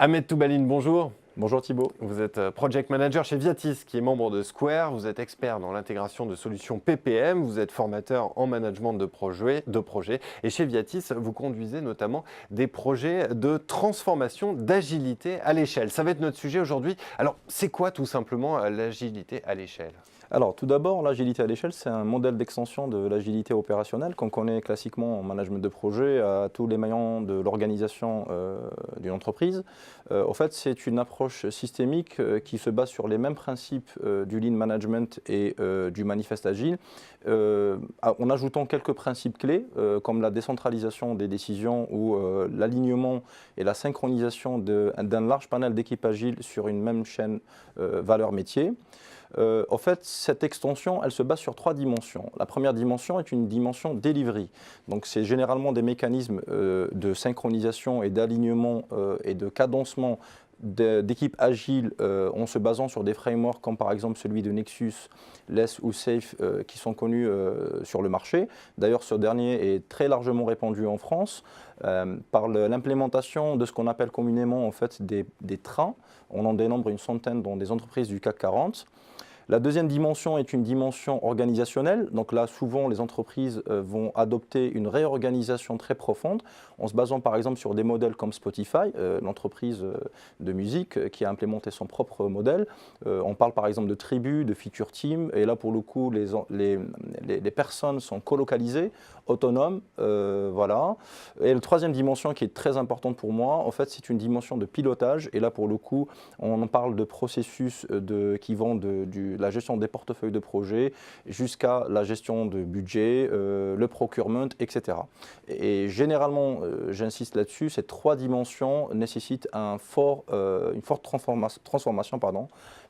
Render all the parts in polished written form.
Ahmed Toubaline, bonjour. Bonjour Thibaut. Vous êtes Project Manager chez Viatis, qui est membre de Square. Vous êtes expert dans l'intégration de solutions PPM. Vous êtes formateur en management de projets. Et chez Viatis, vous conduisez notamment des projets de transformation d'agilité à l'échelle. Ça va être notre sujet aujourd'hui. Alors, c'est quoi tout simplement l'agilité à l'échelle ? Alors tout d'abord, l'agilité à l'échelle, c'est un modèle d'extension de l'agilité opérationnelle qu'on connaît classiquement en management de projet à tous les maillons de l'organisation d'une entreprise. En fait, c'est une approche systémique qui se base sur les mêmes principes du lean management et du manifeste agile, en ajoutant quelques principes clés comme la décentralisation des décisions ou l'alignement et la synchronisation d'un large panel d'équipes agiles sur une même chaîne valeur métier. En fait, cette extension, elle se base sur 3 dimensions. La première dimension est une dimension delivery. Donc, c'est généralement des mécanismes de synchronisation et d'alignement et de cadencement d'équipes agiles en se basant sur des frameworks comme par exemple celui de Nexus, Less ou Safe qui sont connus sur le marché. D'ailleurs, ce dernier est très largement répandu en France par l'implémentation de ce qu'on appelle communément en fait des trains. On en dénombre une centaine dans des entreprises du CAC 40. La deuxième dimension est une dimension organisationnelle. Donc là, souvent, les entreprises vont adopter une réorganisation très profonde en se basant par exemple sur des modèles comme Spotify, l'entreprise de musique qui a implémenté son propre modèle. On parle par exemple de tribus, de feature team. Et là, pour le coup, les personnes sont colocalisées, autonomes. Voilà. Et la troisième dimension qui est très importante pour moi, en fait, c'est une dimension de pilotage. Et là, pour le coup, on parle de processus qui vont de la gestion des portefeuilles de projets jusqu'à la gestion de budget, le procurement, etc. Et généralement, j'insiste là-dessus, ces 3 dimensions nécessitent une forte transformation.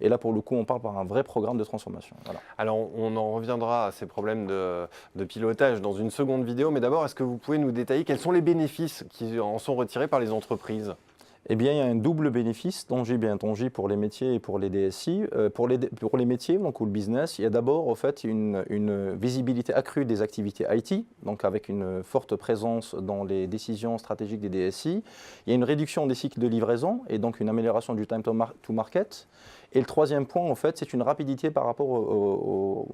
Et là, pour le coup, on parle par un vrai programme de transformation. Voilà. Alors, on en reviendra à ces problèmes de pilotage dans une seconde vidéo, mais d'abord, est-ce que vous pouvez nous détailler quels sont les bénéfices qui en sont retirés par les entreprises ? Eh bien, il y a un double bénéfice, tangible pour les métiers et pour les DSI. Pour les métiers, donc, ou le business, il y a d'abord en fait, une visibilité accrue des activités IT, donc avec une forte présence dans les décisions stratégiques des DSI. Il y a une réduction des cycles de livraison et donc une amélioration du time to market. Et le troisième point, en fait, c'est une rapidité par rapport au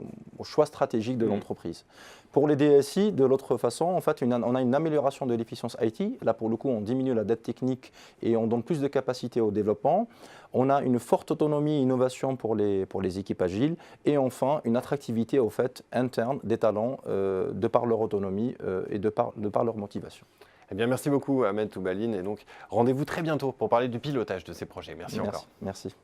choix stratégique de l'entreprise. Pour les DSI, de l'autre façon, en fait, on a une amélioration de l'efficience IT. Là, pour le coup, on diminue la dette technique et on donne plus de capacité au développement. On a une forte autonomie et innovation pour les équipes agiles. Et enfin, une attractivité, au fait, interne des talents de par leur autonomie et de par leur motivation. Eh bien, merci beaucoup, Ahmed Toubaline. Et donc, rendez-vous très bientôt pour parler du pilotage de ces projets. Merci encore. Merci.